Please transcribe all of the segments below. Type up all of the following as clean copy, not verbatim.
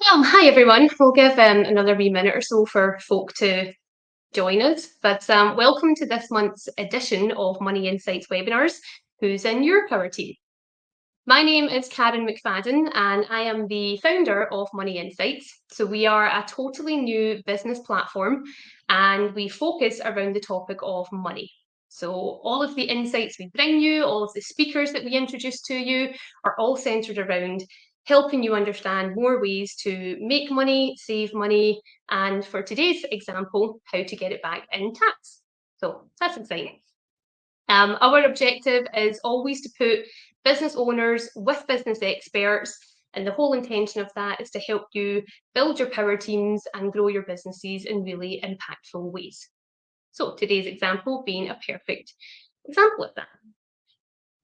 Hi everyone. We'll give another wee minute or so for folk to join us. But welcome to this month's edition of Money Insights webinars. Who's in your power team? My name is Karen McFadden and I am the founder of Money Insights. So we are a totally new business platform and we focus around the topic of money. So all of the insights we bring you, all of the speakers that we introduce to you are all centered around helping you understand more ways to make money, save money, and for today's example, how to get it back in tax. So that's exciting. Our objective is always to put business owners with business experts, and the whole intention of that is to help you build your power teams and grow your businesses in really impactful ways. So today's example being a perfect example of that.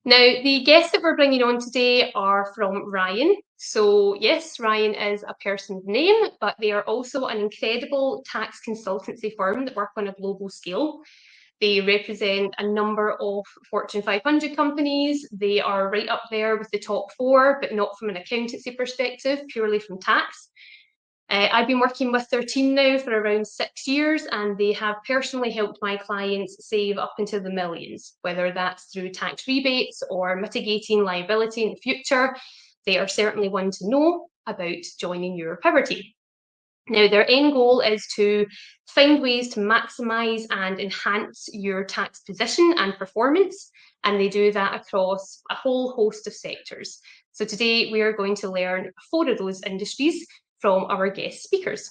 Now, the guests that we're bringing on today are from Ryan. So yes, Ryan is a person's name, but they are also an incredible tax consultancy firm that work on a global scale. They represent a number of Fortune 500 companies. They are right up there with the top four, but not from an accountancy perspective, purely from tax. I've been working with their team now for around 6 years, and they have personally helped my clients save up into the millions, whether that's through tax rebates or mitigating liability in the future. They are certainly one to know about joining your power team. Now, their end goal is to find ways to maximize and enhance your tax position and performance, and they do that across a whole host of sectors. So today we are going to learn 4 of those industries from our guest speakers.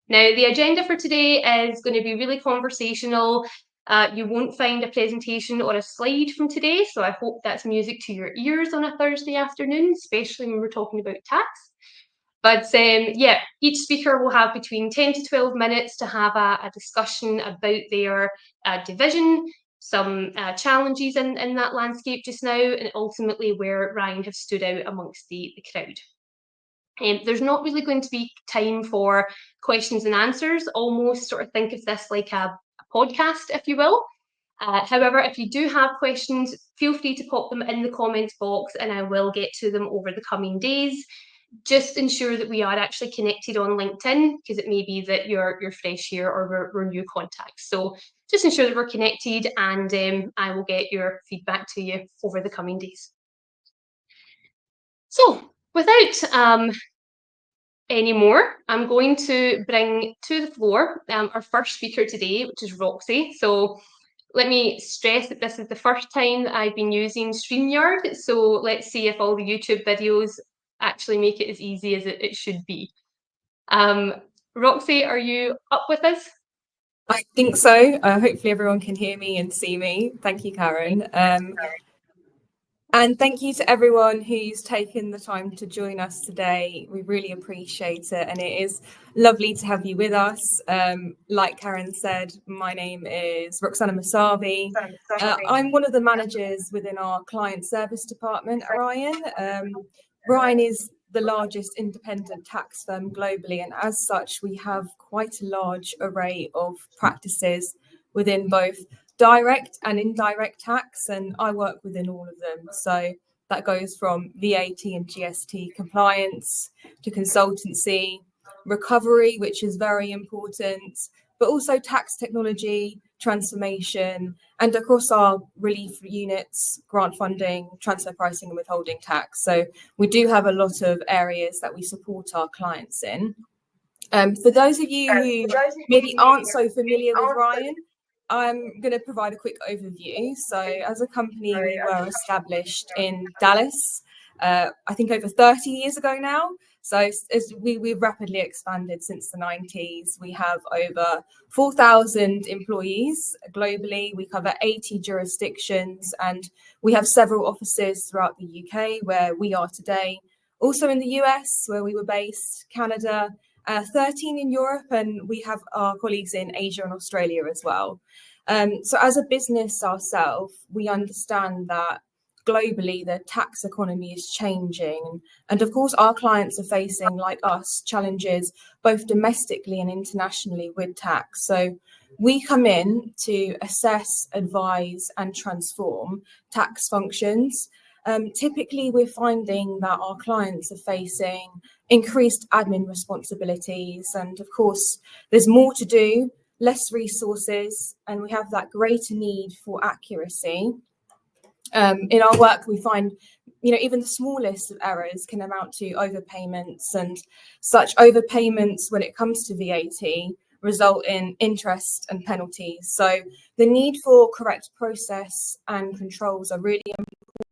Now, the agenda for today is going to be really conversational. You won't find a presentation or a slide from today, so I hope that's music to your ears on a Thursday afternoon, especially when we're talking about tax. But yeah, each speaker will have between 10 to 12 minutes to have a discussion about their division, some challenges in that landscape just now, and ultimately where Ryan has stood out amongst the crowd. There's not really going to be time for questions and answers, almost sort of think of this like a podcast, if you will. However, if you do have questions, feel free to pop them in the comments box and I will get to them over the coming days. Just ensure that we are actually connected on LinkedIn, because it may be that you're fresh here or we're new contacts. So just ensure that we're connected, and I will get your feedback to you over the coming days. So without any more, I'm going to bring to the floor our first speaker today, which is Roxy. So let me stress that this is the first time that I've been using StreamYard. So let's see if all the YouTube videos actually make it as easy as it should be. Roxy, are you up with us? I think so. Hopefully everyone can hear me and see me. Thank you, Karen. And thank you to everyone who's taken the time to join us today. We really appreciate it. And it is lovely to have you with us. Like Karen said, my name is Roxana Masavi. I'm one of the managers within our client service department at Ryan. Ryan is the largest independent tax firm globally. And as such, we have quite a large array of practices within both direct and indirect tax, and I work within all of them. So that goes from VAT and GST compliance to consultancy, recovery, which is very important, but also tax technology, transformation, and across our relief units, grant funding, transfer pricing and withholding tax. So we do have a lot of areas that we support our clients in. For those of you who maybe aren't so familiar with Ryan, I'm going to provide a quick overview. So as a company, we were established in Dallas, I think over 30 years ago now. So as we've rapidly expanded since the 90s. We have over 4,000 employees globally. We cover 80 jurisdictions, and we have several offices throughout the UK where we are today. Also in the US, where we were based, Canada, 13 in Europe, and we have our colleagues in Asia and Australia as well. So as a business ourselves, we understand that globally the tax economy is changing. And of course, our clients are facing, like us, challenges both domestically and internationally with tax. So we come in to assess, advise, and transform tax functions. Typically, we're finding that our clients are facing increased admin responsibilities, and of course, there's more to do, less resources, and we have that greater need for accuracy. In our work, we find, even the smallest of errors can amount to overpayments, and such overpayments when it comes to VAT result in interest and penalties. So the need for correct process and controls are really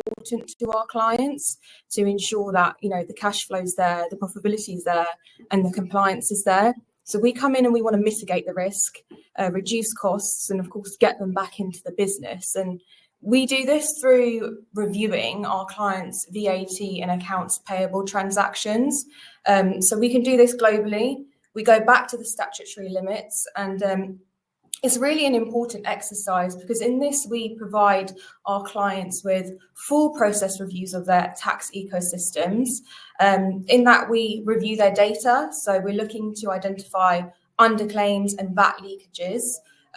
important to our clients to ensure that the cash flow's there, the profitability is there, and the compliance is there. So we come in and we want to mitigate the risk, reduce costs, and of course get them back into the business. And we do this through reviewing our clients' VAT and accounts payable transactions. So we can do this globally. We go back to the statutory limits, and it's really an important exercise because in this we provide our clients with full process reviews of their tax ecosystems. In that we review their data, so we're looking to identify underclaims and VAT leakages.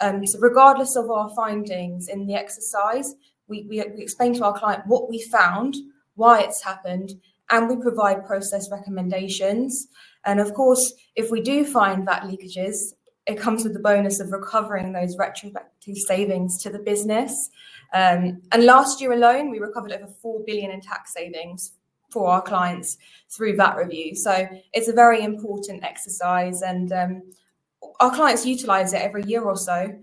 So regardless of our findings in the exercise, we explain to our client what we found, why it's happened, and we provide process recommendations. And of course, if we do find VAT leakages, it comes with the bonus of recovering those retrospective savings to the business. And last year alone, we recovered over 4 billion in tax savings for our clients through VAT review. So it's a very important exercise, and our clients utilize it every year or so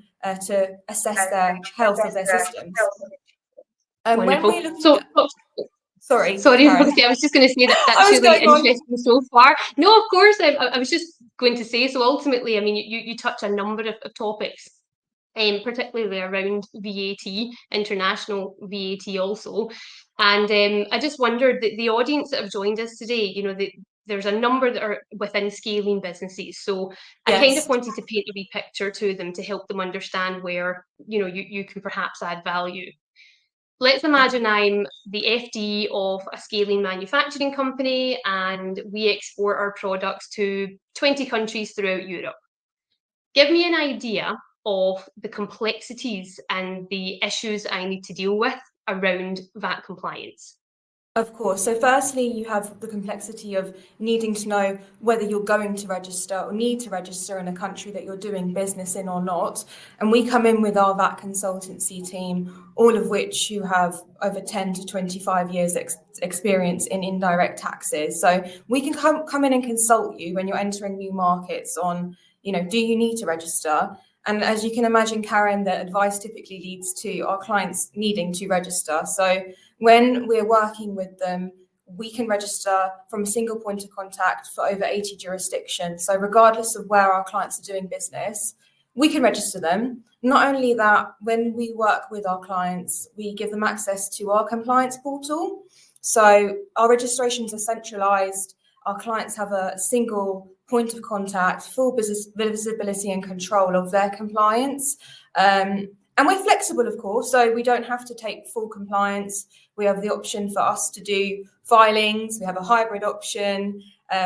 to assess their health of their systems. Wonderful. When we're looking Sorry, I was just going to say that's really interesting so far. No, of course, I was just going to say, so ultimately, I mean, you touch a number of topics, particularly around VAT, international VAT also. And I just wondered that the audience that have joined us today, there's a number that are within scaling businesses. So I kind of wanted to paint a wee picture to them to help them understand where, you can perhaps add value. Let's imagine I'm the FD of a scaling manufacturing company and we export our products to 20 countries throughout Europe. Give me an idea of the complexities and the issues I need to deal with around VAT compliance. Of course. So firstly, you have the complexity of needing to know whether you're going to register or need to register in a country that you're doing business in or not. And we come in with our VAT consultancy team, all of which who have over 10 to 25 years experience in indirect taxes. So we can come in and consult you when you're entering new markets on, do you need to register? And as you can imagine, Karen, the advice typically leads to our clients needing to register. So when we're working with them, we can register from a single point of contact for over 80 jurisdictions. So regardless of where our clients are doing business, we can register them. Not only that, when we work with our clients, we give them access to our compliance portal. So our registrations are centralized. Our clients have a single point of contact, full business visibility and control of their compliance. And we're flexible, of course, so we don't have to take full compliance. We have the option for us to do filings. We have a hybrid option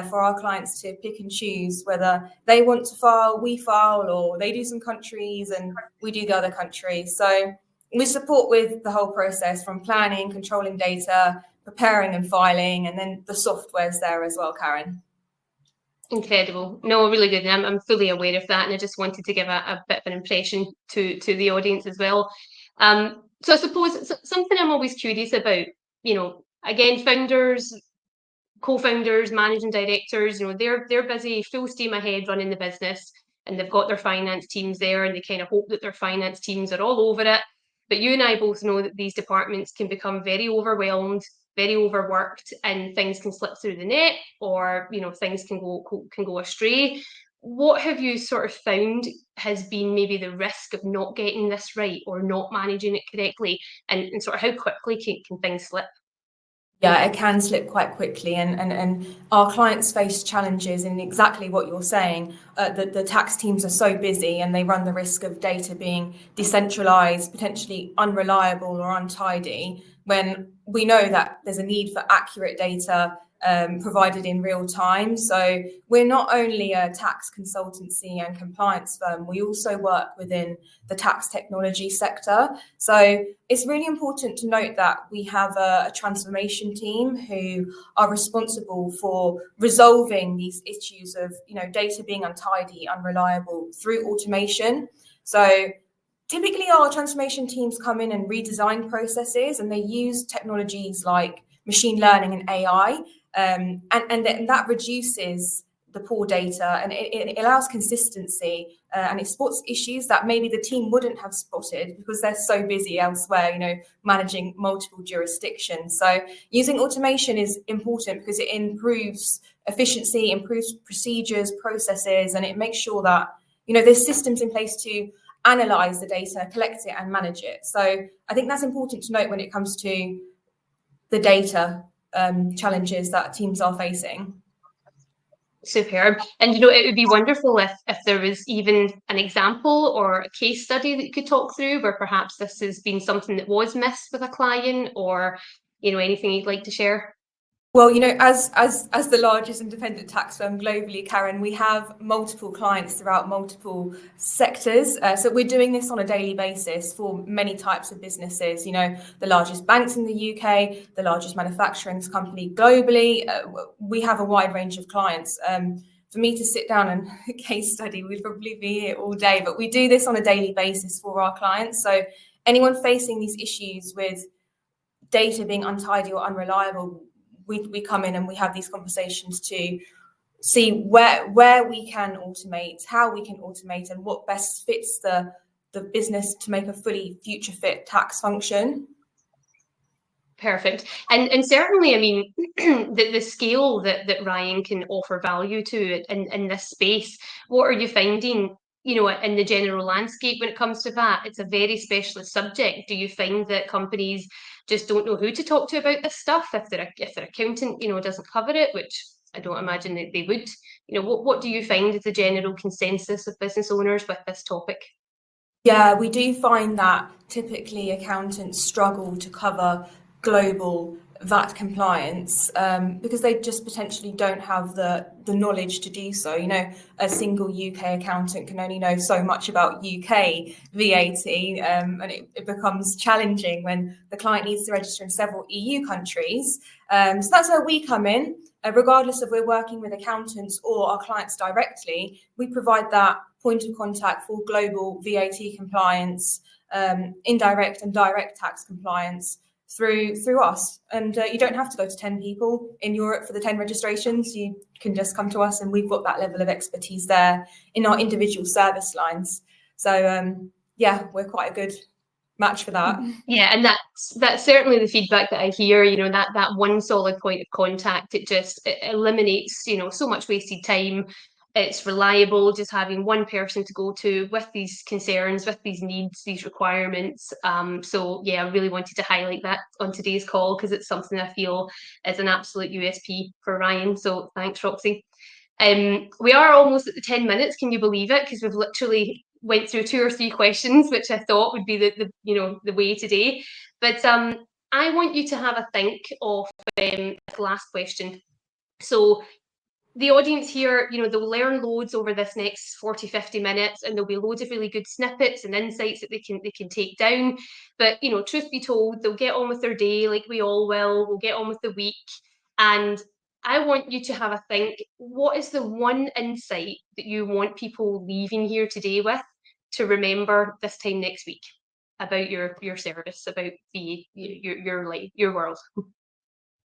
for our clients to pick and choose whether they want to file, we file, or they do some countries and we do the other countries. So we support with the whole process from planning, controlling data, preparing and filing, and then the software's there as well, Karen. Incredible. No, really good. And I'm fully aware of that. And I just wanted to give a bit of an impression to the audience as well. So I suppose something I'm always curious about, again, founders, co-founders, managing directors, they're busy, full steam ahead running the business, and they've got their finance teams there, and they kind of hope that their finance teams are all over it. But you and I both know that these departments can become very overwhelmed, very overworked, and things can slip through the net, or things can go astray. What have you sort of found has been maybe the risk of not getting this right or not managing it correctly, and sort of how quickly can things slip? Yeah, it can slip quite quickly, and our clients face challenges in exactly what you're saying. The tax teams are so busy and they run the risk of data being decentralized, potentially unreliable or untidy, when we know that there's a need for accurate data provided in real time. So we're not only a tax consultancy and compliance firm, we also work within the tax technology sector. So it's really important to note that we have a transformation team who are responsible for resolving these issues of, data being untidy, unreliable through automation. So typically our transformation teams come in and redesign processes, and they use technologies like machine learning and AI, and that reduces the poor data, and it allows consistency, and it spots issues that maybe the team wouldn't have spotted because they're so busy elsewhere, managing multiple jurisdictions. So using automation is important because it improves efficiency, improves procedures, processes, and it makes sure that there's systems in place to analyze the data, collect it, and manage it. So I think that's important to note when it comes to the data challenges that teams are facing. Superb. And it would be wonderful if there was even an example or a case study that you could talk through where perhaps this has been something that was missed with a client, or anything you'd like to share. Well, as the largest independent tax firm globally, Karen, we have multiple clients throughout multiple sectors. So we're doing this on a daily basis for many types of businesses. The largest banks in the UK, the largest manufacturing company globally. We have a wide range of clients. For me to sit down and case study, we'd probably be here all day. But we do this on a daily basis for our clients. So anyone facing these issues with data being untidy or unreliable, we come in and we have these conversations to see where we can automate, how we can automate, and what best fits the business to make a fully future fit tax function. Perfect. And certainly, I mean, the scale that Ryan can offer value to in this space, what are you finding, in the general landscape when it comes to that? It's a very specialist subject. Do you find that companies just don't know who to talk to about this stuff if their accountant, doesn't cover it, which I don't imagine that they would? What do you find is the general consensus of business owners with this topic? Yeah, we do find that typically accountants struggle to cover global VAT compliance because they just potentially don't have the knowledge to do so. A single UK accountant can only know so much about UK VAT, and it becomes challenging when the client needs to register in several EU countries. So that's where we come in. Regardless of we're working with accountants or our clients directly, we provide that point of contact for global VAT compliance, indirect and direct tax compliance through us. And you don't have to go to 10 people in Europe for the 10 registrations. You can just come to us, and we've got that level of expertise there in our individual service lines. So yeah, we're quite a good match for that. Yeah, and that's certainly the feedback that I hear. That one solid point of contact, it eliminates so much wasted time. It's reliable, just having one person to go to with these concerns, with these needs, these requirements. So yeah, I really wanted to highlight that on today's call because it's something I feel is an absolute USP for Ryan. So thanks, Roxy. We are almost at the 10 minutes. Can you believe it? Because we've literally went through 2 or 3 questions, which I thought would be the way today. But I want you to have a think of the last question. So the audience here, they'll learn loads over this next 40, 50 minutes, and there'll be loads of really good snippets and insights that they can take down. But, truth be told, they'll get on with their day like we all will. We'll get on with the week. And I want you to have a think, what is the one insight that you want people leaving here today with to remember this time next week about your service, about your world?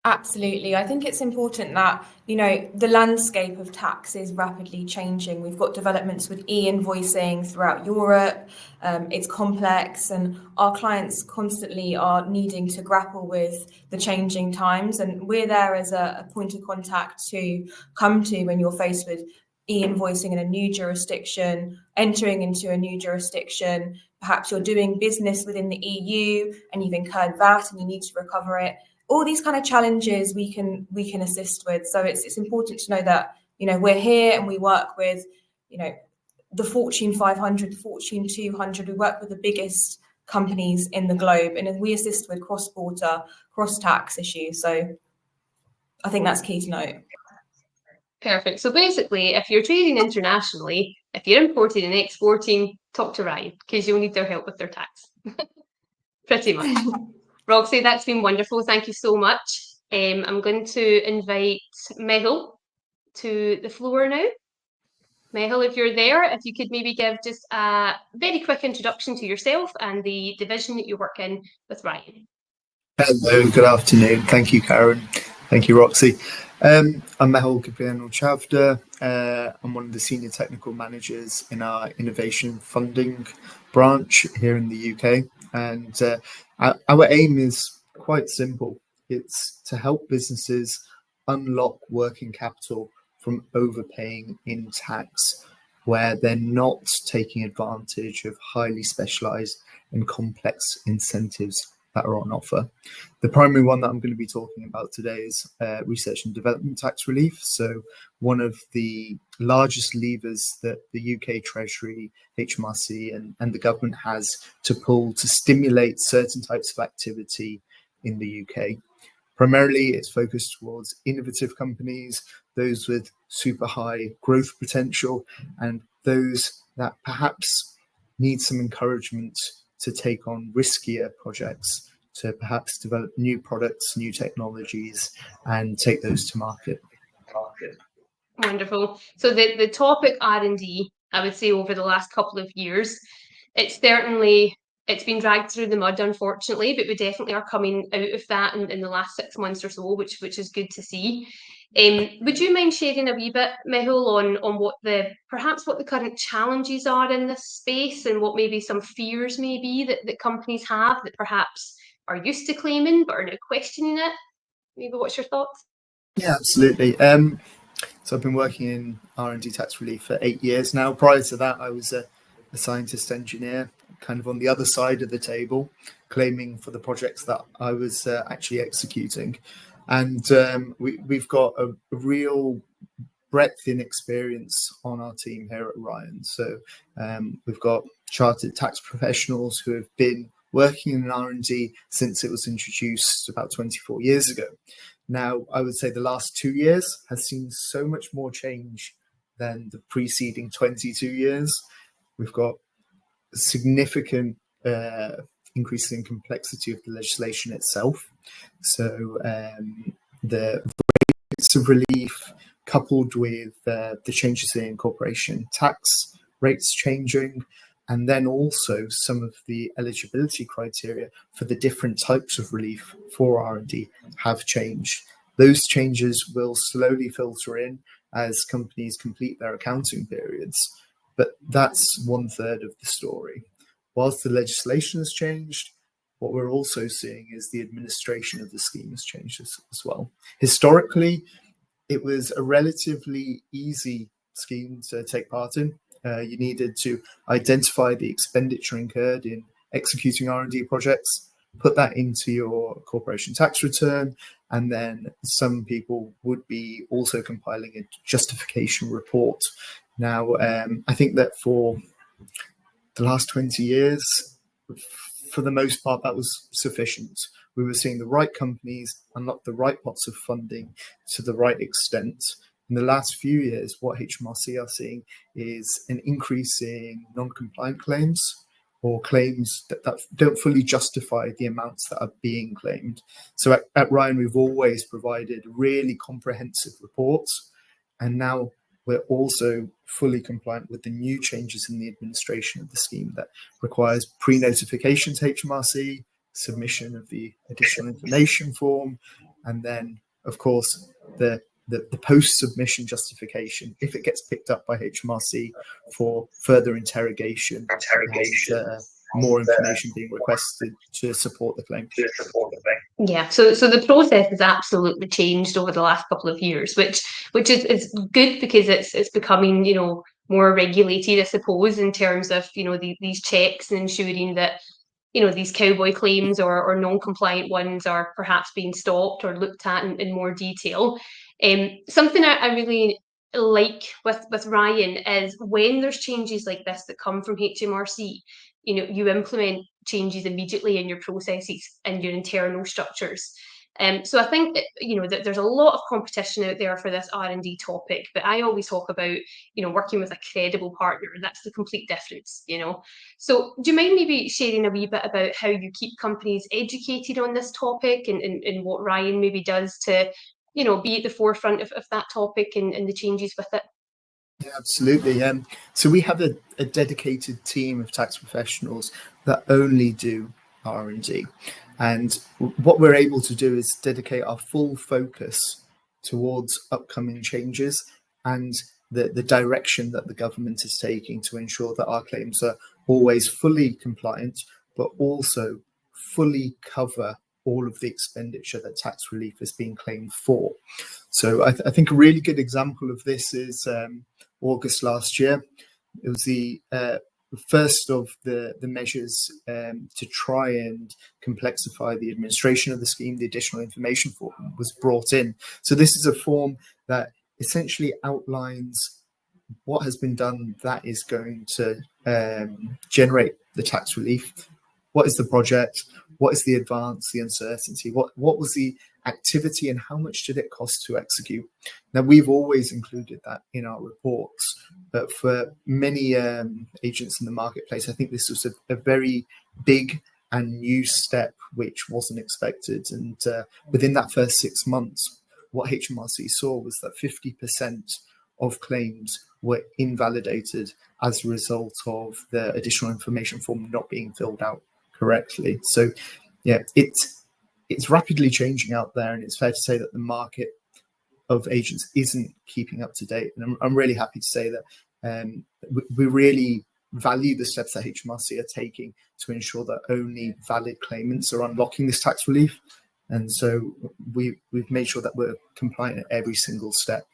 Absolutely. I think it's important that, the landscape of tax is rapidly changing. We've got developments with e-invoicing throughout Europe. It's complex, and our clients constantly are needing to grapple with the changing times. And we're there as a point of contact to come to when you're faced with e-invoicing in a new jurisdiction, entering into a new jurisdiction. Perhaps you're doing business within the EU and you've incurred VAT and you need to recover it. All these kind of challenges we can assist with. So it's important to know that, we're here and we work with, the Fortune 500, the Fortune 200. We work with the biggest companies in the globe, and we assist with cross-border, cross-tax issues. So I think that's key to note. Perfect. So basically, if you're trading internationally, if you're importing and exporting, talk to Ryan because you'll need their help with their tax. Pretty much. Roxy, that's been wonderful. Thank you so much. I'm going to invite Mehul to the floor now. Mehul, if you're there, if you could maybe give just a very quick introduction to yourself and the division that you work in with Ryan. Hello, good afternoon. Thank you, Karen. Thank you, Roxy. I'm Mehul Chavda. I'm one of the senior technical managers in our innovation funding branch here in the UK. And our aim is quite simple. It's to help businesses unlock working capital from overpaying in tax, where they're not taking advantage of highly specialized and complex incentives that are on offer. The primary one that I'm going to be talking about today is research and development tax relief. So one of the largest levers that the UK Treasury, HMRC and the government has to pull to stimulate certain types of activity in the UK. Primarily, it's focused towards innovative companies, those with super high growth potential, and those that perhaps need some encouragement to take on riskier projects, to perhaps develop new products, new technologies, and take those to market. Wonderful. So the topic R&D, I would say over the last couple of years, it's been dragged through the mud, unfortunately, but we definitely are coming out of that in the last 6 months or so, which is good to see. Would you mind sharing a wee bit, Mehul, on what the current challenges are in this space and what maybe some fears may be that companies have that perhaps are used to claiming but are now questioning it? Maybe what's your thoughts? Yeah, absolutely. So I've been working in R&D tax relief for 8 years now. Prior to that, I was a scientist engineer, kind of on the other side of the table, claiming for the projects that I was actually executing. And we've got a real breadth in experience on our team here at Ryan. So we've got chartered tax professionals who have been working in R&D since it was introduced about 24 years ago. Now, I would say the last 2 years has seen so much more change than the preceding 22 years. We've got a significant increase in complexity of the legislation itself. So the rates of relief coupled with the changes in corporation tax rates changing, and then also some of the eligibility criteria for the different types of relief for R&D have changed. Those changes will slowly filter in as companies complete their accounting periods, but that's 1/3 of the story. Whilst the legislation has changed, what we're also seeing is the administration of the scheme has changed as well. Historically, it was a relatively easy scheme to take part in. You needed to identify the expenditure incurred in executing R&D projects, put that into your corporation tax return, and then some people would be also compiling a justification report. Now, I think that for the last 20 years, for the most part, that was sufficient. We were seeing the right companies unlock the right pots of funding to the right extent. In the last few years, what HMRC are seeing is an increase in non-compliant claims or claims that don't fully justify the amounts that are being claimed. So at Ryan, we've always provided really comprehensive reports, and now we're also fully compliant with the new changes in the administration of the scheme that requires pre-notification to HMRC, submission of the additional information form, and then, of course, the post-submission justification if it gets picked up by HMRC for further interrogation and more information being requested to support the claim. Yeah, so the process has absolutely changed over the last couple of years, which is good because it's becoming, more regulated, I suppose, in terms of, these checks and ensuring that, these cowboy claims or non-compliant ones are perhaps being stopped or looked at in more detail. Something I really like with Ryan is when there's changes like this that come from HMRC, you implement changes immediately in your processes and your internal structures. So I think that there's a lot of competition out there for this R&D topic, but I always talk about working with a credible partner, and that's the complete difference. So do you mind maybe sharing a wee bit about how you keep companies educated on this topic, and what Ryan maybe does to be at the forefront of that topic and the changes with it? Yeah, absolutely. So we have a dedicated team of tax professionals that only do R&D. And what we're able to do is dedicate our full focus towards upcoming changes and the direction that the government is taking to ensure that our claims are always fully compliant, but also fully cover all of the expenditure that tax relief is being claimed for. So I think a really good example of this is August last year. It was the first of the measures to try and complexify the administration of the scheme. The additional information form was brought in. So this is a form that essentially outlines what has been done that is going to generate the tax relief. What is the project? What is the advance, the uncertainty? What was the activity, and how much did it cost to execute? Now, we've always included that in our reports, but for many agents in the marketplace, I think this was a very big and new step which wasn't expected. And within that first 6 months, what HMRC saw was that 50% of claims were invalidated as a result of the additional information form not being filled out correctly. So yeah, it's rapidly changing out there, and it's fair to say that the market of agents isn't keeping up to date. And I'm really happy to say that we really value the steps that HMRC are taking to ensure that only valid claimants are unlocking this tax relief. And so we've made sure that we're compliant at every single step.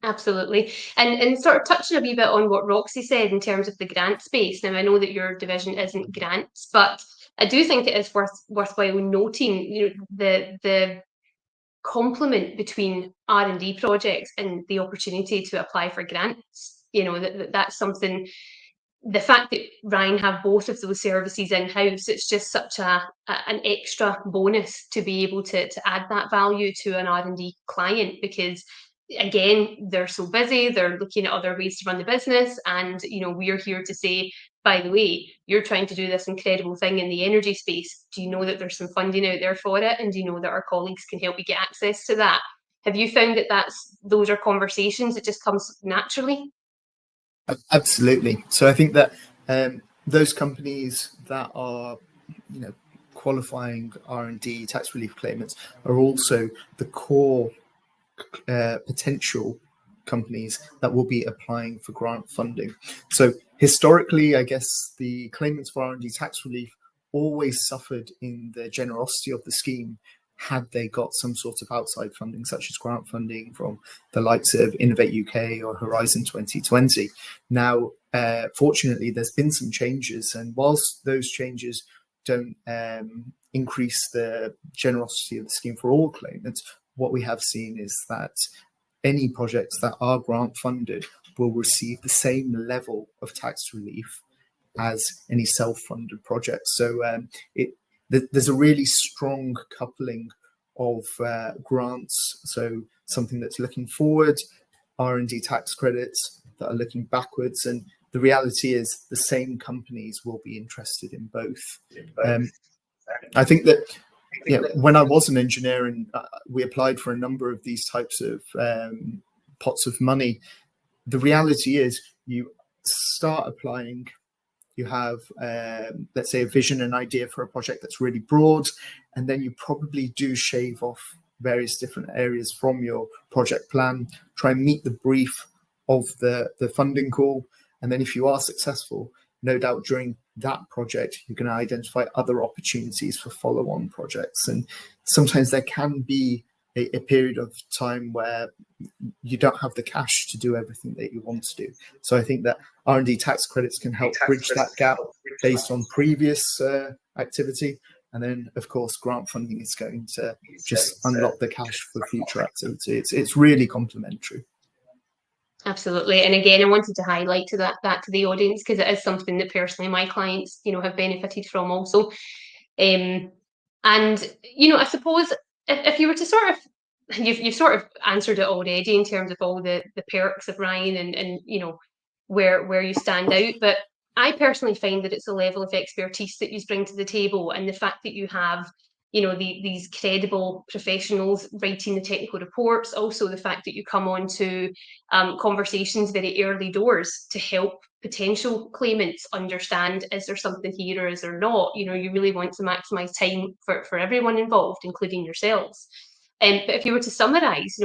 Absolutely. And sort of touching a wee bit on what Roxy said in terms of the grant space. Now, I know that your division isn't grants, but I do think it is worthwhile noting, the complement between R&D projects and the opportunity to apply for grants. That's something. The fact that Ryan have both of those services in-house, it's just such an extra bonus to be able to add that value to an R&D client, because again, they're so busy, they're looking at other ways to run the business, and we're here to say, by the way, you're trying to do this incredible thing in the energy space. Do you know that there's some funding out there for it, and do you know that our colleagues can help you get access to that? Have you found that those are conversations that just comes naturally? Absolutely. So I think that those companies that are, qualifying R&D tax relief claimants are also the core potential companies that will be applying for grant funding. So historically, I guess the claimants for R&D tax relief always suffered in the generosity of the scheme had they got some sort of outside funding, such as grant funding from the likes of Innovate UK or Horizon 2020. Now, fortunately, there's been some changes, and whilst those changes don't increase the generosity of the scheme for all claimants, what we have seen is that any projects that are grant funded will receive the same level of tax relief as any self-funded projects. So there's a really strong coupling of grants. So something that's looking forward, R&D tax credits that are looking backwards. And the reality is the same companies will be interested in both. I think that when I was an engineer and we applied for a number of these types of pots of money, the reality is you start applying, you have, let's say, a vision and idea for a project that's really broad, and then you probably do shave off various different areas from your project plan, try and meet the brief of the funding call. And then if you are successful, no doubt during that project, you're going to identify other opportunities for follow-on projects. And sometimes there can be a period of time where you don't have the cash to do everything that you want to do. So I think that R&D tax credits can help bridge that gap based on previous activity. And then, of course, grant funding is going to just unlock the cash for future activity. It's really complementary. Absolutely. And again, I wanted to highlight that to the audience, because it is something that personally my clients, have benefited from also. And, I suppose if you were to sort of, you've sort of answered it already in terms of all the perks of Ryan and where you stand out. But I personally find that it's the level of expertise that you bring to the table, and the fact that you have, these credible professionals writing the technical reports. Also, the fact that you come on to conversations very early doors to help potential claimants understand, is there something here or is there not? You really want to maximise time for everyone involved, including yourselves. But if you were to summarise,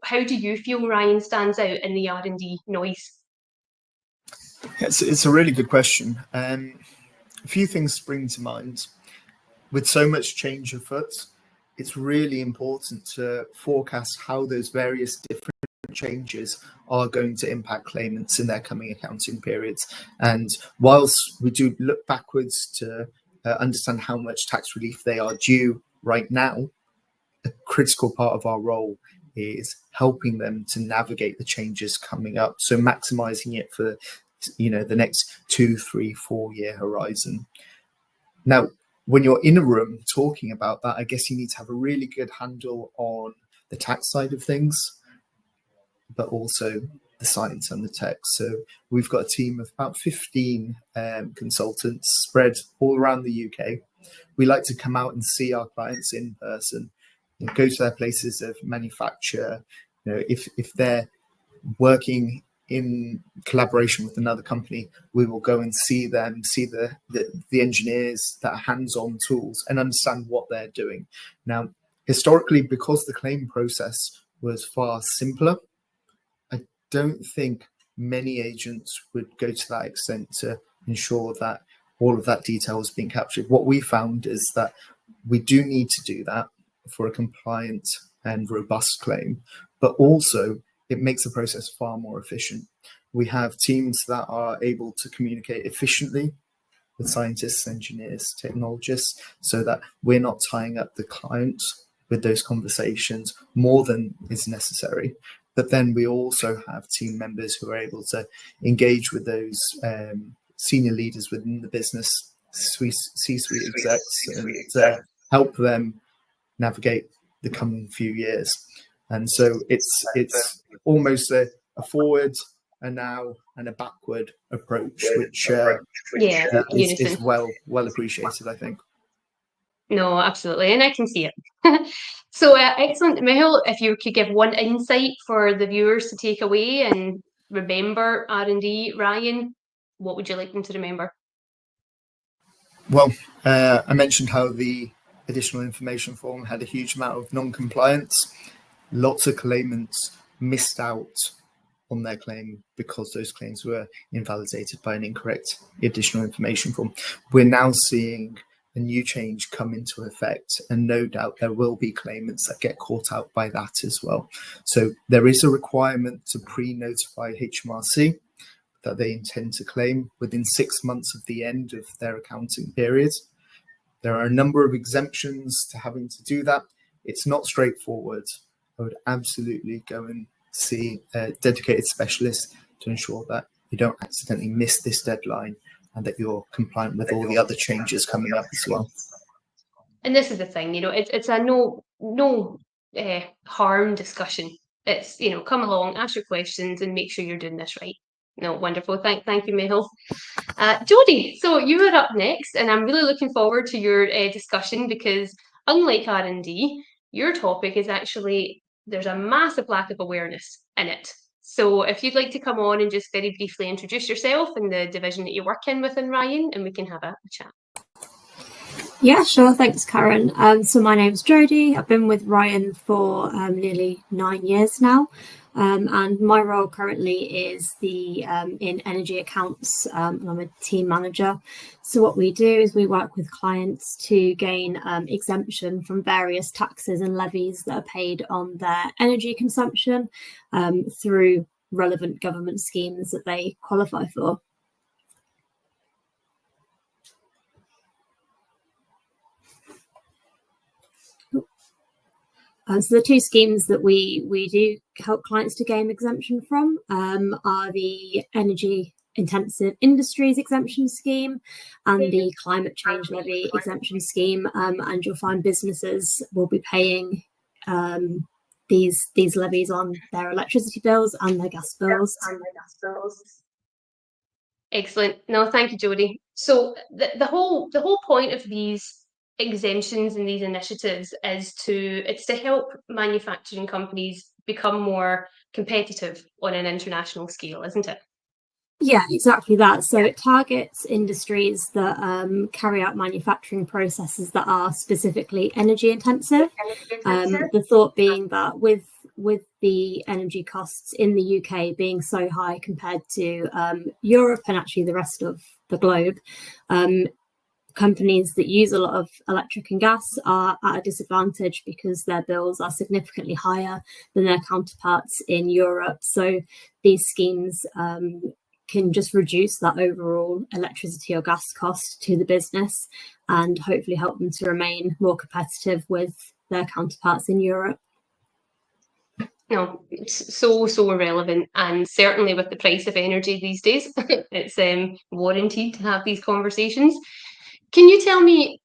how do you feel Ryan stands out in the R&D noise? It's a really good question. A few things spring to mind. With so much change afoot, it's really important to forecast how those various different changes are going to impact claimants in their coming accounting periods. And whilst we do look backwards to understand how much tax relief they are due right now, a critical part of our role is helping them to navigate the changes coming up. So maximizing it for the next 2, 3, 4 year horizon. Now, when you're in a room talking about that, I guess you need to have a really good handle on the tax side of things, but also the science and the tech. So we've got a team of about 15 consultants spread all around the UK. We like to come out and see our clients in person, go to their places of manufacture. If they're working in collaboration with another company, we will go and see them, see the engineers that are hands-on tools, and understand what they're doing. Now, historically, because the claim process was far simpler, I don't think many agents would go to that extent to ensure that all of that detail is being captured. What we found is that we do need to do that for a compliant and robust claim, but also it makes the process far more efficient. We have teams that are able to communicate efficiently with scientists, engineers, technologists, so that we're not tying up the client with those conversations more than is necessary. But then we also have team members who are able to engage with those senior leaders within the business, C-suite execs, and help them navigate the coming few years. And so it's almost a forward, a now, and a backward approach, which is well appreciated, I think. No, absolutely, and I can see it. So excellent, Michael. If you could give one insight for the viewers to take away and remember R&D, Ryan, what would you like them to remember? Well, I mentioned how the additional information form had a huge amount of non-compliance. Lots of claimants missed out on their claim because those claims were invalidated by an incorrect additional information form. We're now seeing a new change come into effect, and no doubt there will be claimants that get caught out by that as well. So there is a requirement to pre-notify HMRC that they intend to claim within 6 months of the end of their accounting period. There are a number of exemptions to having to do that. It's not straightforward. I would absolutely go and see a dedicated specialist to ensure that you don't accidentally miss this deadline and that you're compliant with all the other changes coming up as well. And this is the thing, it's a no harm discussion. It's, come along, ask your questions, and make sure you're doing this right. No, wonderful. Thank you, Michael. Jodie, so you are up next, and I'm really looking forward to your discussion, because unlike R&D, your topic is actually, there's a massive lack of awareness in it. So if you'd like to come on and just very briefly introduce yourself and the division that you work in within Ryan, and we can have a chat. Yeah, sure. Thanks, Karen. So my name's Jodie. I've been with Ryan for nearly 9 years now. And my role currently is in energy accounts. And I'm a team manager. So what we do is we work with clients to gain exemption from various taxes and levies that are paid on their energy consumption through relevant government schemes that they qualify for. So the two schemes that we do help clients to gain exemption from are the energy intensive industries exemption scheme and the climate change levy exemption scheme, and you'll find businesses will be paying these levies on their electricity bills and their gas bills. Excellent. No, thank you, Jodie. So the whole point of these exemptions and these initiatives is it's to help manufacturing companies become more competitive on an international scale, isn't it? Yeah, exactly that. So it targets industries that carry out manufacturing processes that are specifically energy intensive. The thought being that with the energy costs in the UK being so high compared to Europe and actually the rest of the globe, companies that use a lot of electric and gas are at a disadvantage because their bills are significantly higher than their counterparts in Europe. So these schemes can just reduce that overall electricity or gas cost to the business and hopefully help them to remain more competitive with their counterparts in Europe. No, it's so relevant, and certainly with the price of energy these days, it's warranted to have these conversations. Can you tell me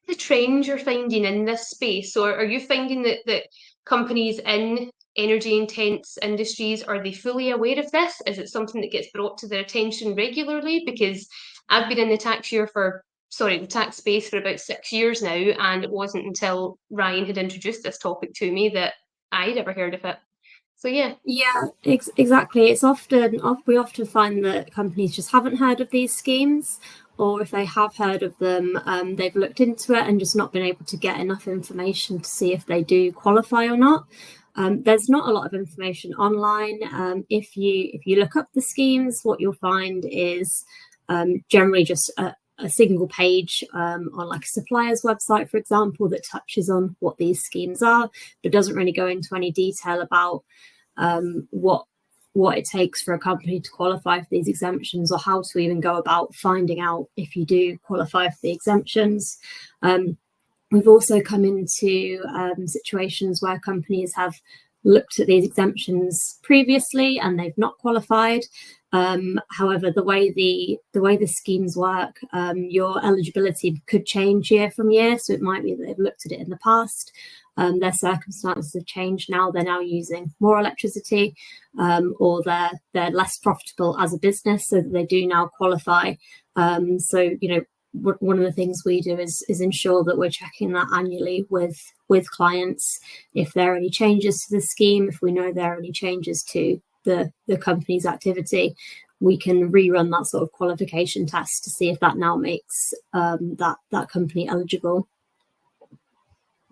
the trends you're finding in this space? Or are you finding that companies in energy intense industries, are they fully aware of this? Is it something that gets brought to their attention regularly? Because I've been in the tax space for about 6 years now, and it wasn't until Ryan had introduced this topic to me that I'd ever heard of it. So yeah. Yeah, exactly. It's we often find that companies just haven't heard of these schemes, or if they have heard of them, they've looked into it and just not been able to get enough information to see if they do qualify or not. There's not a lot of information online. If you look up the schemes, what you'll find is generally just a single page on like a supplier's website, for example, that touches on what these schemes are, but doesn't really go into any detail about what it takes for a company to qualify for these exemptions, or how to even go about finding out if you do qualify for the exemptions. We've also come into situations where companies have looked at these exemptions previously and they've not qualified. However, the way the schemes work, your eligibility could change year from year. So it might be that they've looked at it in the past. Their circumstances have changed now. They're now using more electricity, or they're less profitable as a business, so that they do now qualify. So one of the things we do is ensure that we're checking that annually with clients. If there are any changes to the scheme, if we know there are any changes to the company's activity, we can rerun that sort of qualification test to see if that now makes that company eligible.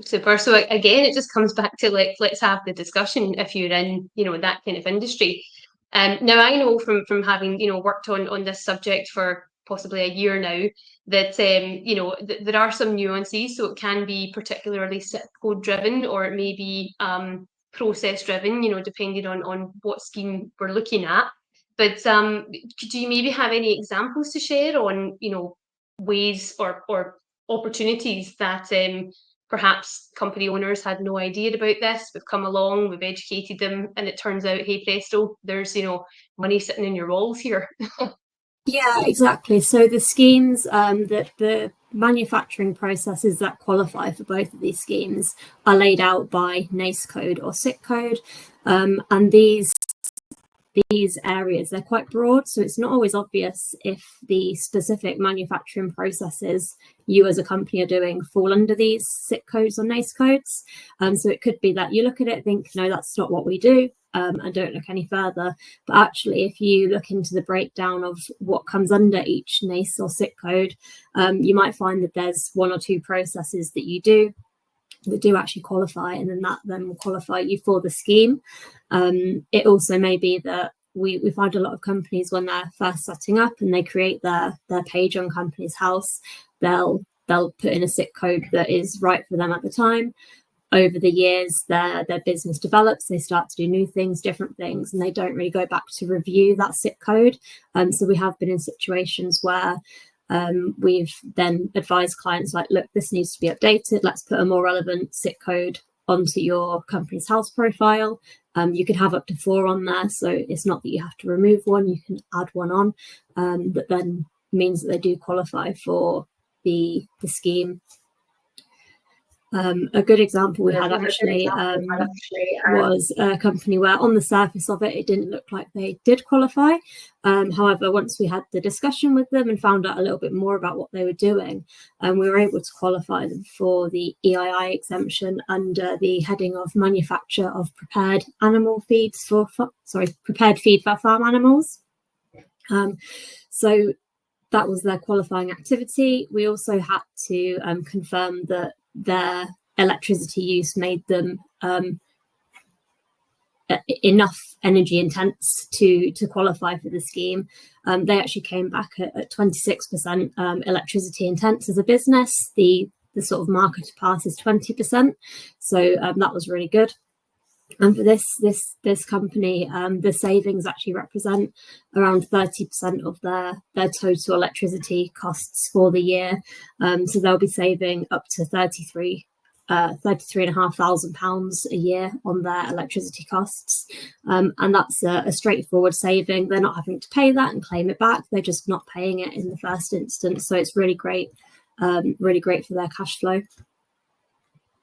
Super. So again, it just comes back to let's have the discussion if you're in that kind of industry. Now I know from having worked on this subject for possibly a year now that there are some nuances. So it can be particularly SIP code driven, or it may be process driven, depending on what scheme we're looking at. But could you maybe have any examples to share on ways or opportunities that perhaps company owners had no idea about this? We've come along, we've educated them, and it turns out, hey presto, there's money sitting in your walls here. Yeah, exactly. So the schemes, that the manufacturing processes that qualify for both of these schemes are laid out by NACE code or SIC code, and these areas, they're quite broad, so it's not always obvious if the specific manufacturing processes you as a company are doing fall under these SIC codes or NACE codes. So it could be that you look at it and think, no, that's not what we do, and don't look any further. But actually, if you look into the breakdown of what comes under each NACE or SIC code, you might find that there's one or two processes that you do that do actually qualify, and then that will qualify you for the scheme. It also may be that we find a lot of companies, when they're first setting up and they create their page on Companies House, they'll put in a SIC code that is right for them at the time. Over the years, their business develops, they start to do new things, different things, and they don't really go back to review that SIC code. So we have been in situations where we've then advised clients like, look, this needs to be updated. Let's put a more relevant SIC code onto your company's house profile. You can have up to 4 on there, so it's not that you have to remove one, you can add one on, that then means that they do qualify for the scheme. A good example we had actually was a company where on the surface of it, it didn't look like they did qualify. However, once we had the discussion with them and found out a little bit more about what they were doing, we were able to qualify them for the EII exemption under the heading of manufacture of prepared feed for farm animals. So that was their qualifying activity. We also had to confirm that their electricity use made them enough energy intense to qualify for the scheme. They actually came back at 26% electricity intense as a business. The sort of marker to pass is 20%. So that was really good. And for this company, the savings actually represent around 30% of their total electricity costs for the year. So they'll be saving up to £33,500 a year on their electricity costs. And that's a straightforward saving. They're not having to pay that and claim it back. They're just not paying it in the first instance. So it's really great for their cash flow.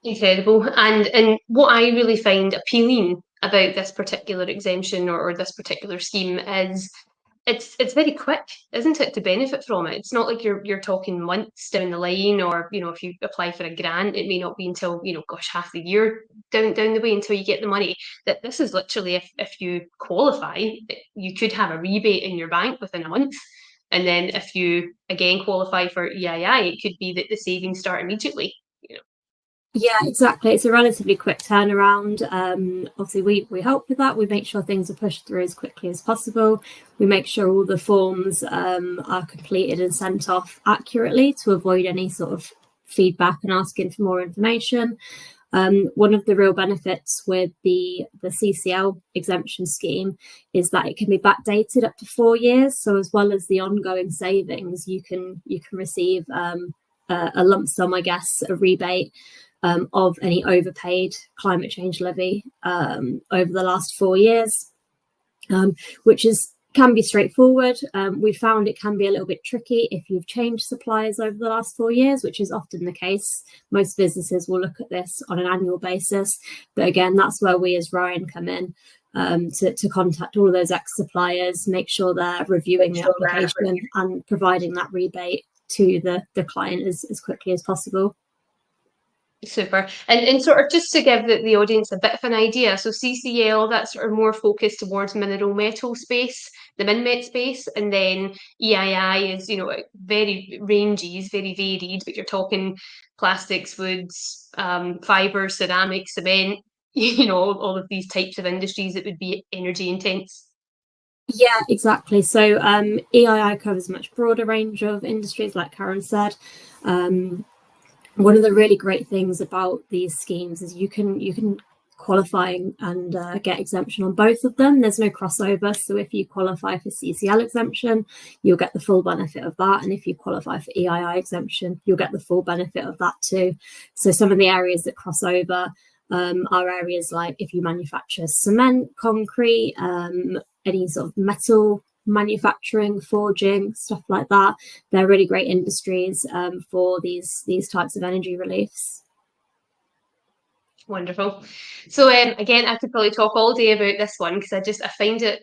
Incredible. And what I really find appealing about this particular exemption or this particular scheme is it's very quick, isn't it, to benefit from it? It's not like you're talking months down the line, or if you apply for a grant, it may not be until half the year down the way until you get the money. That this is literally, if you qualify, you could have a rebate in your bank within a month. And then if you again qualify for EII, it could be that the savings start immediately. Yeah, exactly. It's a relatively quick turnaround. Obviously, we help with that. We make sure things are pushed through as quickly as possible. We make sure all the forms are completed and sent off accurately to avoid any sort of feedback and asking for more information. One of the real benefits with the CCL exemption scheme is that it can be backdated up to 4 years. So as well as the ongoing savings, you can receive a lump sum, I guess, a rebate of any overpaid climate change levy over the last 4 years, which can be straightforward. We found it can be a little bit tricky if you've changed suppliers over the last 4 years, which is often the case. Most businesses will look at this on an annual basis. But again, that's where we as Ryan come in to contact all of those ex-suppliers, make sure they're reviewing the application and providing that rebate to the client as quickly as possible. Super. And sort of just to give the audience a bit of an idea, so CCL, that's sort of more focused towards mineral metal space, the min-met space, and then EII is, very ranges, very varied, but you're talking plastics, woods, fibre, ceramics, cement, all of these types of industries that would be energy intense. Yeah, exactly. So EII covers a much broader range of industries, like Karen said. One of the really great things about these schemes is you can qualify and get exemption on both of them. There's no crossover. So if you qualify for CCL exemption, you'll get the full benefit of that. And if you qualify for EII exemption, you'll get the full benefit of that too. So some of the areas that cross over are areas like if you manufacture cement, concrete, any sort of metal manufacturing, forging, stuff like that. They're really great industries for these types of energy reliefs. Wonderful. So again, I could probably talk all day about this one because I find it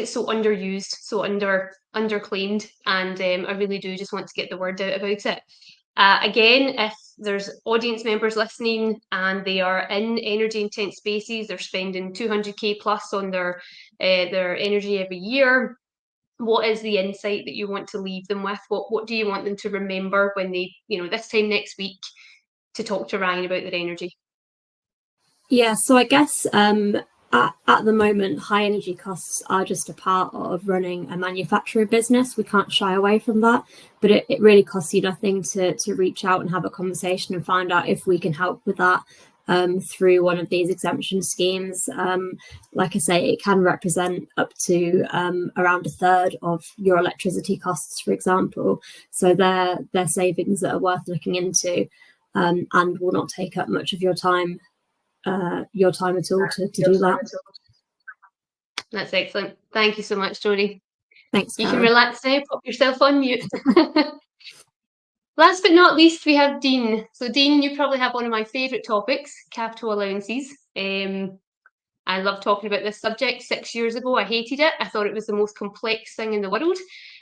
so underused, so underclaimed, and I really do just want to get the word out about it. Again, if there's audience members listening and they are in energy intense spaces, they're spending 200k plus on their energy every year. What is the insight that you want to leave them with? What do you want them to remember when they, this time next week, to talk to Ryan about their energy? Yeah, so I guess at the moment, high energy costs are just a part of running a manufacturer business. We can't shy away from that, but it really costs you nothing to reach out and have a conversation and find out if we can help with that through one of these exemption schemes. Like I say, it can represent up to around a third of your electricity costs, for example. So they're savings that are worth looking into and will not take up much of your time your time at all to do that. That's excellent. Thank you so much, Jodie. Thanks, You Karen. can relax now, pop yourself on mute. Last but not least, we have Dean. So Dean, you probably have one of my favourite topics, capital allowances. I love talking about this subject. 6 years ago, I hated it. I thought it was the most complex thing in the world.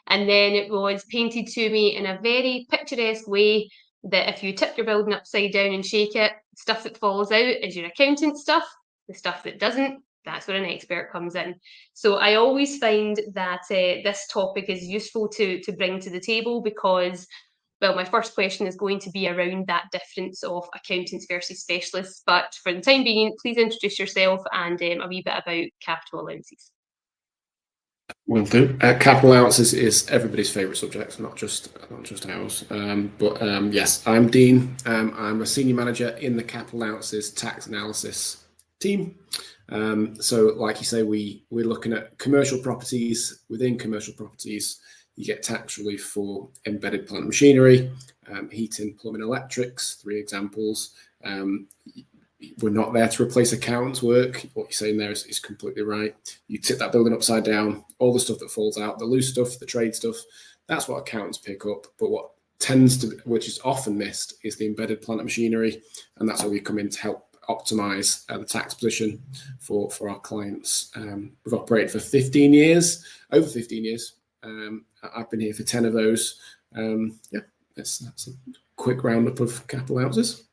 And then it was painted to me in a very picturesque way that if you tip your building upside down and shake it, stuff that falls out is your accountant stuff. The stuff that doesn't, that's where an expert comes in. So I always find that this topic is useful to bring to the table because, well, my first question is going to be around that difference of accountants versus specialists. But for the time being, please introduce yourself and a wee bit about capital allowances. Will do. Capital allowances is everybody's favourite subject, not just ours. Yes, I'm Dean. I'm a senior manager in the capital allowances tax analysis team. So, like you say, we're looking at commercial properties. Within commercial properties, you get tax relief for embedded plant machinery, heating, plumbing, electrics. 3 examples. We're not there to replace accountants' work. What you're saying there is completely right. You tip that building upside down, all the stuff that falls out, the loose stuff, the trade stuff, that's what accountants pick up. But what tends to, which is often missed, is the embedded plant machinery. And that's where we come in to help optimize the tax position for our clients. We've operated for 15 years, over 15 years. I've been here for 10 of those. That's a quick roundup of capital allowances.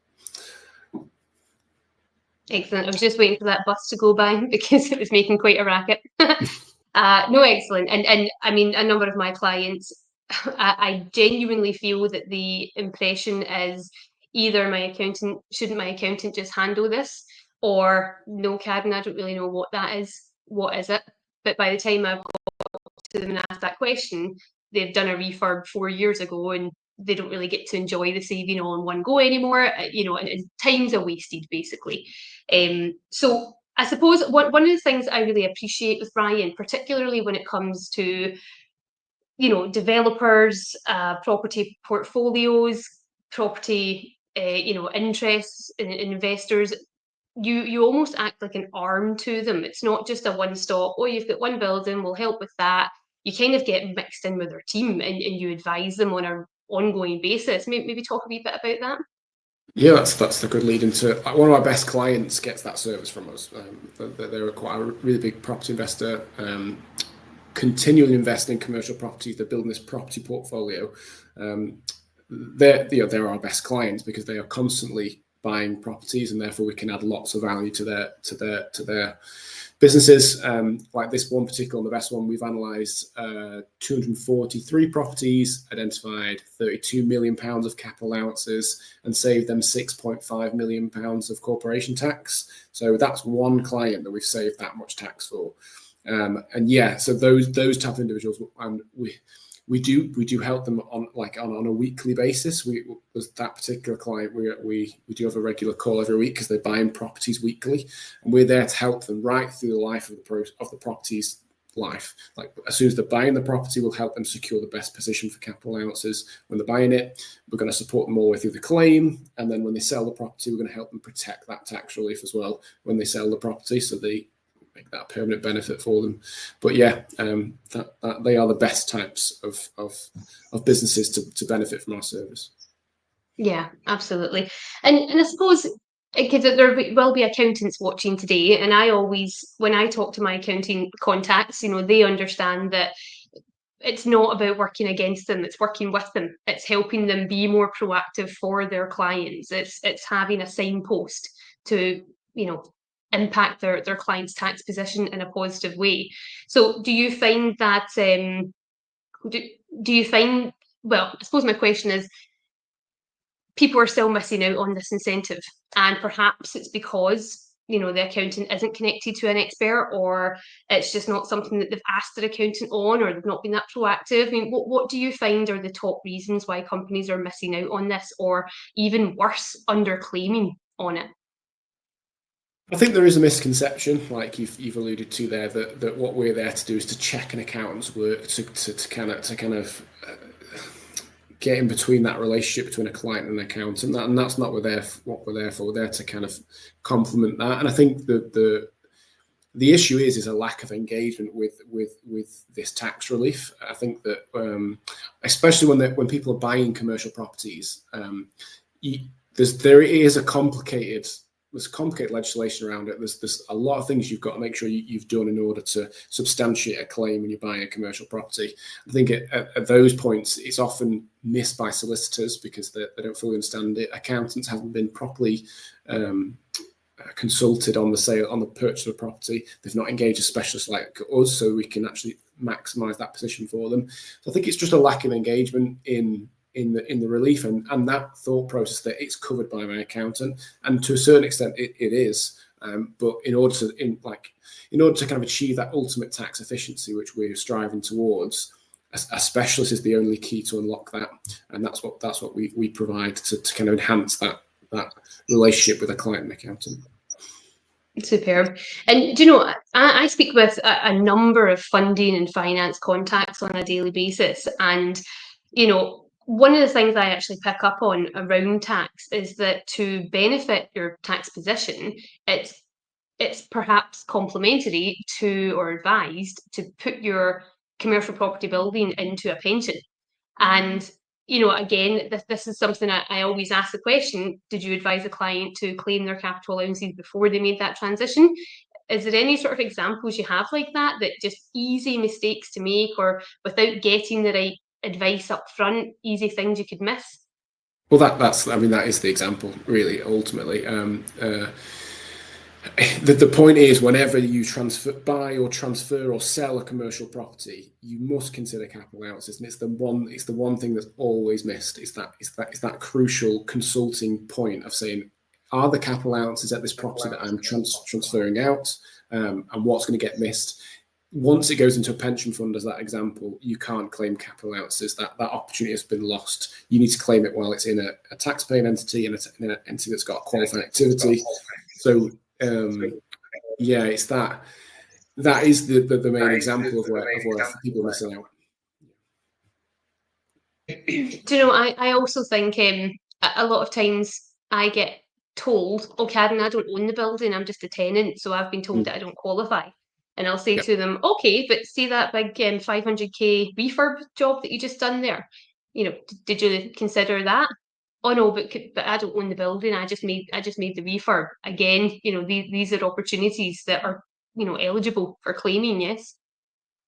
Excellent. I was just waiting for that bus to go by because it was making quite a racket. No, excellent. And I mean, a number of my clients, I genuinely feel that the impression is either shouldn't my accountant just handle this? Or no, Karen, I don't really know what that is. What is it? But by the time I've got to them and asked that question, they've done a refurb 4 years ago and they don't really get to enjoy the saving all in one go anymore, and time's are wasted basically. So I suppose one of the things I really appreciate with Ryan, particularly when it comes to, developers, property portfolios, property, interests in investors, you almost act like an arm to them. It's not just a one-stop, oh, you've got one building, we'll help with that. You kind of get mixed in with their team and you advise them on an ongoing basis. Maybe talk a wee bit about that. Yeah, that's a good lead into it. One of our best clients gets that service from us. They're quite a really big property investor, continually investing in commercial properties. They're building this property portfolio. They're our best clients because they are constantly buying properties, and therefore we can add lots of value to their businesses. Like this one particular, the best one, we've analysed 243 properties, identified £32 million of capital allowances, and saved them £6.5 million of corporation tax. So that's one client that we've saved that much tax for. So those type of individuals, we do help them on a weekly basis. With that particular client, we do have a regular call every week because they're buying properties weekly, and we're there to help them right through the life of the property's life. Like as soon as they're buying the property, we'll help them secure the best position for capital allowances. When they're buying it, we're going to support them all the way through the claim, and then when they sell the property, we're going to help them protect that tax relief as well when they sell the property, so they make that a permanent benefit for them. But yeah, that they are the best types of businesses to benefit from our service. Yeah, absolutely. And I suppose, because there will be accountants watching today, and I always, when I talk to my accounting contacts, they understand that it's not about working against them, it's working with them. It's helping them be more proactive for their clients. It's having a signpost to, impact their client's tax position in a positive way. So do you find that, do you find, well, I suppose my question is, people are still missing out on this incentive, and perhaps it's because the accountant isn't connected to an expert, or it's just not something that they've asked their accountant on, or they've not been that proactive. I mean, what do you find are the top reasons why companies are missing out on this, or even worse, underclaiming on it? I think there is a misconception, like you've alluded to there, that what we're there to do is to check an accountant's work, to kind of get in between that relationship between a client and an accountant, and that's not what we're there for. We're there to kind of complement that. And I think the issue is a lack of engagement with this tax relief. I think that especially when people are buying commercial properties, there is a complicated legislation around it. There's a lot of things you've got to make sure you've done in order to substantiate a claim when you're buying a commercial property. I think at those points, it's often missed by solicitors because they don't fully understand it. Accountants haven't been properly consulted on the purchase of a property. They've not engaged a specialist like us, so we can actually maximise that position for them. So I think it's just a lack of engagement in the relief and that thought process that it's covered by my accountant, and to a certain extent it is. But in order to kind of achieve that ultimate tax efficiency, which we're striving towards, a specialist is the only key to unlock that, and that's what we provide to kind of enhance that relationship with a client and accountant. Superb. And you know, I speak with a number of funding and finance contacts on a daily basis, and you know, one of the things I actually pick up on around tax is that to benefit your tax position, it's perhaps complementary to or advised to put your commercial property building into a pension. And you know, again, this is something I always ask the question: did you advise a client to claim their capital allowances before they made that transition? Is there any sort of examples you have like that just easy mistakes to make, or without getting the right advice up front, easy things you could miss? Well, that is the example, really, ultimately. The point is, whenever you buy or transfer or sell a commercial property, you must consider capital allowances, and it's the one thing that's always missed. It's that crucial consulting point of saying, are the capital allowances at this property that I'm transferring out, and what's going to get missed? Once it goes into a pension fund, as that example, you can't claim capital allowances. That opportunity has been lost. You need to claim it while it's in a tax-paying entity and in an entity that's got a qualified activity. So yeah, it's that is the main example of where people are missing out. Do you know, I also think a lot of times I get told, oh, Karen, I don't own the building, I'm just a tenant, so I've been told that I don't qualify. And I'll say to them, okay, but see that big 500k refurb job that you just done there? You know, did you consider that? Oh no, but I don't own the building. I just made the refurb. Again, you know, these are opportunities that are, you know, eligible for claiming. Yes.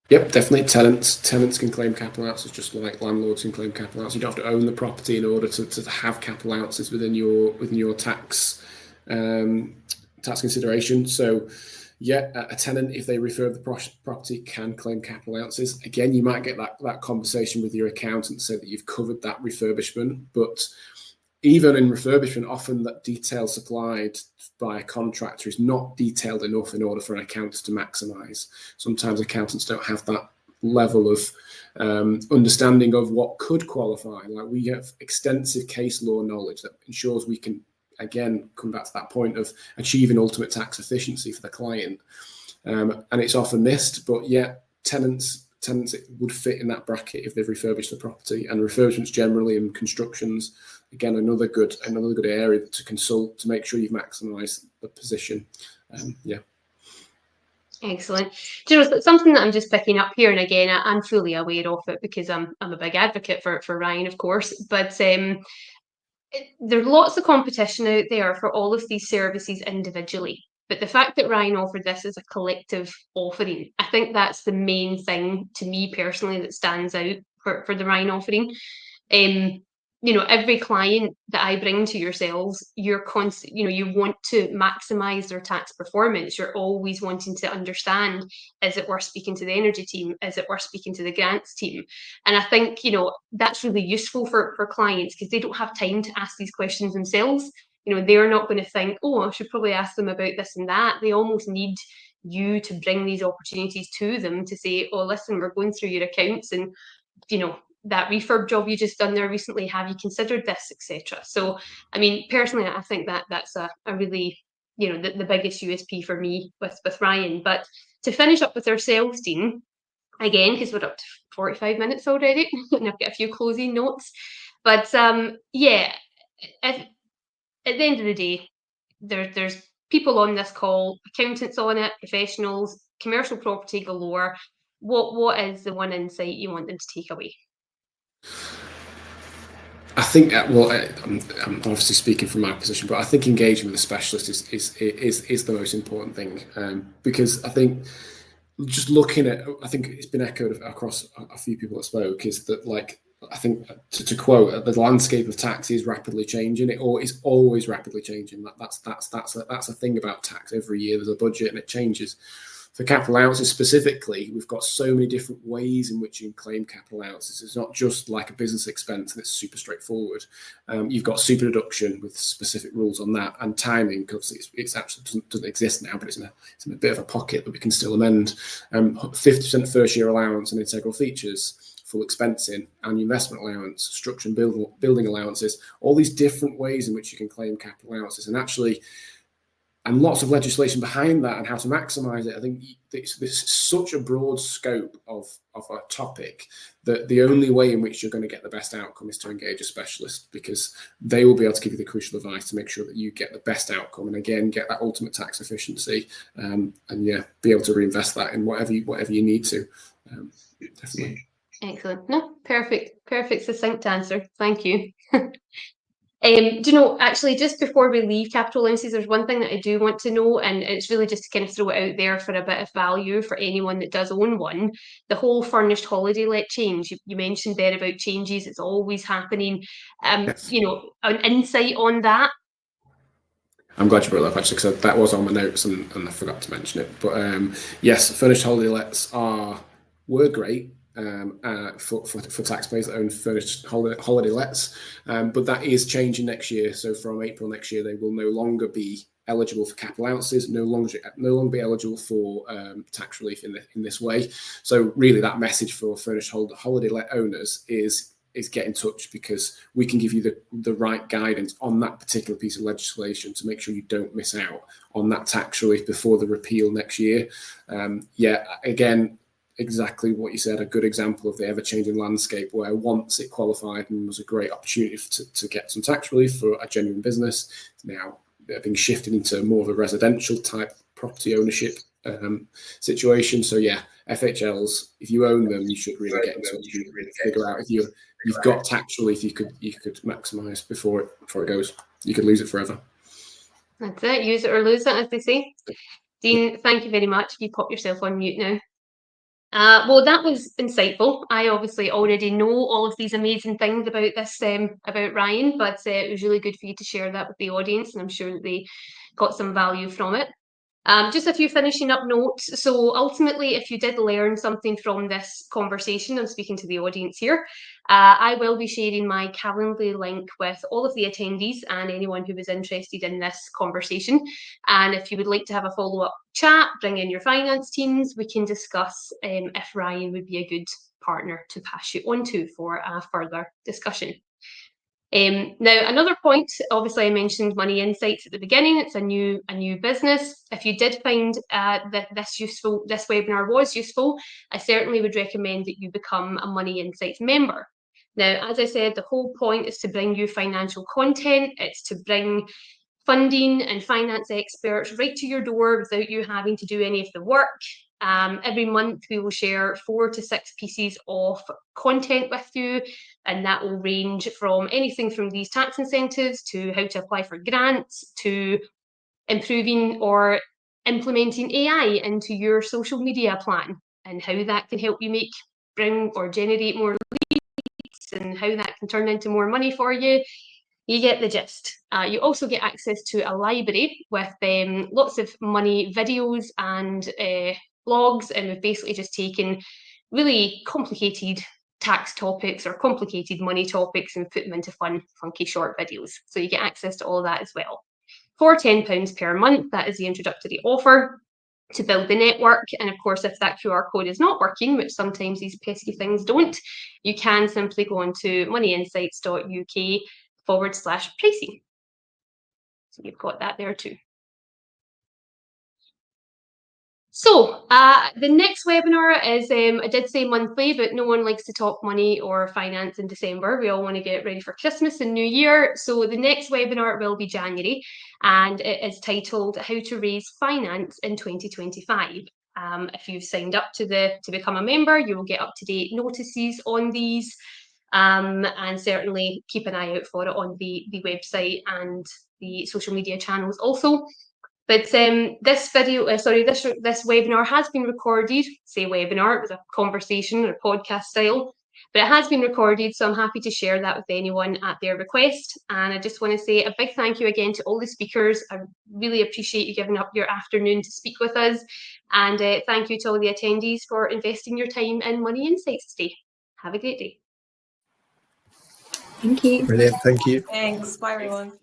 Yep, definitely. Tenants can claim capital allowances just like landlords can claim capital allowances. You don't have to own the property in order to have capital allowances within your tax consideration. So yeah, a tenant, if they refurb the property, can claim capital allowances. Again, you might get that conversation with your accountant to say that you've covered that refurbishment, but even in refurbishment, often that detail supplied by a contractor is not detailed enough in order for an accountant to maximise. Sometimes accountants don't have that level of understanding of what could qualify. Like, we have extensive case law knowledge that ensures we can, again, come back to that point of achieving ultimate tax efficiency for the client. And it's often missed, but yeah, tenants would fit in that bracket if they've refurbished the property. And refurbishments generally and constructions, again, another good area to consult to make sure you've maximised the position. Yeah. Excellent. Do you know, something that I'm just picking up here, and again, I'm fully aware of it because I'm a big advocate for Ryan, of course, but there's lots of competition out there for all of these services individually. But the fact that Ryan offered this as a collective offering, I think that's the main thing to me personally that stands out for the Ryan offering. You know, every client that I bring to yourselves, you want to maximize their tax performance. You're always wanting to understand, is it worth speaking to the energy team? Is it worth speaking to the grants team? And I think, you know, that's really useful for clients because they don't have time to ask these questions themselves. You know, they're not going to think, oh, I should probably ask them about this and that. They almost need you to bring these opportunities to them to say, oh, listen, we're going through your accounts and, you know, that refurb job you just done there recently, have you considered this, etc. So, I mean, personally, I think that's a really, you know, the biggest USP for me with Ryan. But to finish up with our sales team, again, because we're up to 45 minutes already, and I've got a few closing notes. But yeah, at the end of the day, there's people on this call, accountants on it, professionals, commercial property galore. What is the one insight you want them to take away? I think, well, I'm obviously speaking from my position, but I think engaging with a specialist is the most important thing, because I think just looking at, I think it's been echoed across a few people that spoke, is that, like, I think to quote, the landscape of tax is rapidly changing. It is always rapidly changing. That's a thing about tax. Every year there's a budget and it changes. For capital allowances specifically, we've got so many different ways in which you can claim capital allowances. It's not just like a business expense and it's super straightforward. You've got super deduction with specific rules on that, and timing, because it's actually doesn't exist now, but it's in a bit of a pocket that we can still amend. 50% first year allowance and integral features, full expensing, annual investment allowance, structure and building allowances, all these different ways in which you can claim capital allowances, and lots of legislation behind that and how to maximize it. I think there's such a broad scope of a topic that the only way in which you're going to get the best outcome is to engage a specialist, because they will be able to give you the crucial advice to make sure that you get the best outcome, and again, get that ultimate tax efficiency, and yeah, be able to reinvest that in whatever you need to. Definitely. Excellent. No, perfect, succinct answer. Thank you. Do you know, actually, just before we leave capital allowances, there's one thing that I do want to know, and it's really just to kind of throw it out there for a bit of value for anyone that does own one. The whole furnished holiday let change. You mentioned there about changes. It's always happening. Yes. You know, an insight on that? I'm glad you brought that up, actually, because that was on my notes and I forgot to mention it. But yes, furnished holiday lets were great for taxpayers that own furnished holiday lets, but that is changing next year. So from April next year, they will no longer be eligible for capital allowances, no longer be eligible for tax relief in this way. So really, that message for furnished holiday let owners is get in touch, because we can give you the right guidance on that particular piece of legislation to make sure you don't miss out on that tax relief before the repeal next year. Yeah, again, exactly what you said, a good example of the ever-changing landscape, where once it qualified and was a great opportunity to get some tax relief for a genuine business, now they're being shifted into more of a residential type property ownership situation. So yeah, FHLs, if you own them, you should really get into it and figure out if you've got tax relief you could maximise before it goes. You could lose it forever. That's it. Use it or lose it, as they say. Dean, thank you very much. You pop yourself on mute now. Well, that was insightful. I obviously already know all of these amazing things about this, about Ryan, but it was really good for you to share that with the audience, and I'm sure that they got some value from it. Just a few finishing up notes. So ultimately, if you did learn something from this conversation, I'm speaking to the audience here, I will be sharing my Calendly link with all of the attendees and anyone who was interested in this conversation. And if you would like to have a follow-up chat, bring in your finance teams, we can discuss if Ryan would be a good partner to pass you on to for a further discussion. Now, another point, obviously I mentioned Money Insights at the beginning. It's a new business. If you did find that this webinar was useful, I certainly would recommend that you become a Money Insights member. Now, as I said, the whole point is to bring you financial content. It's to bring funding and finance experts right to your door without you having to do any of the work. Every month we will share 4 to 6 pieces of content with you, and that will range from anything from these tax incentives to how to apply for grants to improving or implementing AI into your social media plan, and how that can help you bring or generate more leads, and how that can turn into more money for you. You get the gist. You also get access to a library with lots of money videos and blogs, and we've basically just taken really complicated tax topics or complicated money topics and put them into fun, funky short videos. So you get access to all of that as well. For £10 per month, that is the introductory offer to build the network. And of course, if that QR code is not working, which sometimes these pesky things don't, you can simply go onto moneyinsights.uk/pricing. So you've got that there too. So the next webinar is, I did say monthly, but no one likes to talk money or finance in December. We all want to get ready for Christmas and New Year. So the next webinar will be January, and it is titled How to Raise Finance in 2025. If you've signed up to become a member, you will get up-to-date notices on these, and certainly keep an eye out for it on the website and the social media channels also. But this webinar has been recorded. Say webinar, it was a conversation or podcast style, but it has been recorded, so I'm happy to share that with anyone at their request. And I just want to say a big thank you again to all the speakers. I really appreciate you giving up your afternoon to speak with us. And thank you to all the attendees for investing your time in Money Insights today. Have a great day. Thank you. Brilliant. Thank you. Thanks. Bye, everyone.